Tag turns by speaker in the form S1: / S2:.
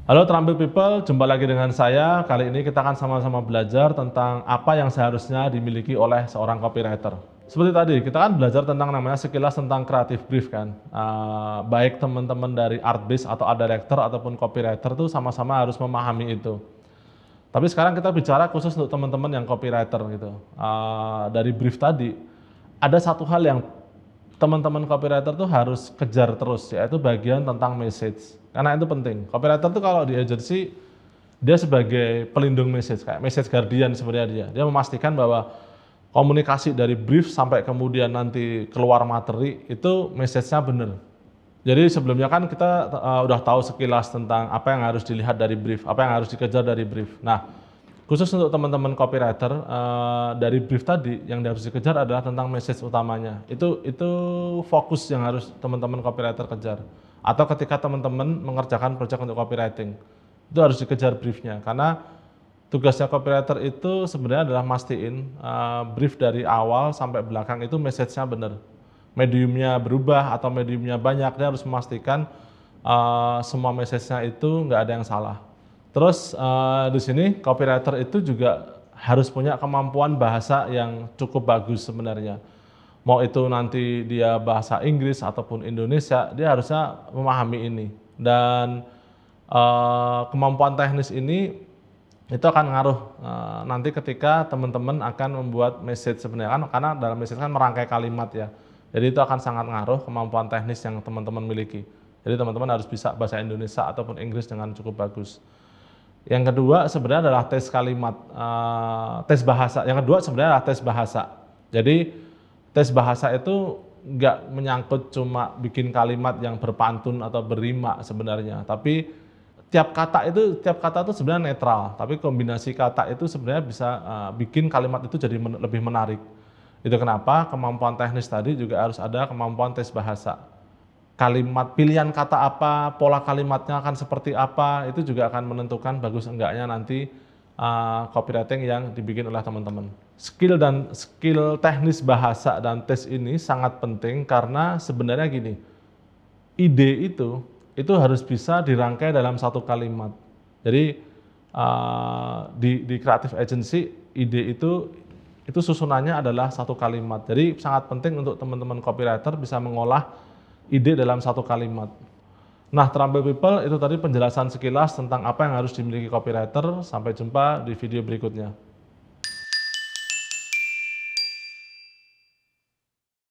S1: Halo Terampil People, jumpa lagi dengan saya. Kali ini kita akan sama-sama belajar tentang apa yang seharusnya dimiliki oleh seorang copywriter. Seperti tadi, kita kan belajar tentang namanya sekilas tentang creative brief kan. Baik teman-teman dari art base atau art director ataupun copywriter tuh sama-sama harus memahami itu. Tapi sekarang kita bicara khusus untuk teman-teman yang copywriter gitu. Dari brief tadi, ada satu hal yang teman-teman copywriter tuh harus kejar terus, yaitu bagian tentang message. Karena itu penting. Copywriter tuh kalau di agency, dia sebagai pelindung message, kayak message guardian sebenarnya dia. Dia memastikan bahwa komunikasi dari brief sampai kemudian nanti keluar materi, itu message-nya benar. Jadi sebelumnya kan kita udah tahu sekilas tentang apa yang harus dilihat dari brief, apa yang harus dikejar dari brief. Nah, khusus untuk teman-teman copywriter, dari brief tadi yang harus dikejar adalah tentang message utamanya. Itu fokus yang harus teman-teman copywriter kejar. Atau ketika teman-teman mengerjakan project untuk copywriting, itu harus dikejar briefnya. Karena tugasnya copywriter itu sebenarnya adalah mastiin brief dari awal sampai belakang itu message-nya benar. Mediumnya berubah atau mediumnya banyak, dia harus memastikan semua message-nya itu nggak ada yang salah. Terus di sini copywriter itu juga harus punya kemampuan bahasa yang cukup bagus sebenarnya. Mau itu nanti dia bahasa Inggris ataupun Indonesia, dia harusnya memahami ini. Dan kemampuan teknis ini itu akan ngaruh nanti ketika teman-teman akan membuat message sebenarnya kan, karena dalam message kan merangkai kalimat ya. Jadi itu akan sangat ngaruh kemampuan teknis yang teman-teman miliki. Jadi teman-teman harus bisa bahasa Indonesia ataupun Inggris dengan cukup bagus. Yang kedua sebenarnya adalah tes kalimat, tes bahasa. Yang kedua sebenarnya adalah tes bahasa. Jadi tes bahasa itu nggak menyangkut cuma bikin kalimat yang berpantun atau berrima sebenarnya, tapi tiap kata itu sebenarnya netral, tapi kombinasi kata itu sebenarnya bisa bikin kalimat itu jadi lebih menarik. Itu kenapa kemampuan teknis tadi juga harus ada kemampuan tes bahasa. Kalimat pilihan kata apa, pola kalimatnya akan seperti apa, itu juga akan menentukan bagus enggaknya nanti copywriting yang dibikin oleh teman-teman. Skill teknis bahasa dan tes ini sangat penting karena sebenarnya gini, ide itu harus bisa dirangkai dalam satu kalimat. Jadi di creative agency ide itu susunannya adalah satu kalimat. Jadi sangat penting untuk teman-teman copywriter bisa mengolah ide dalam satu kalimat. Nah, Terampil People, itu tadi penjelasan sekilas tentang apa yang harus dimiliki copywriter. Sampai jumpa di video berikutnya.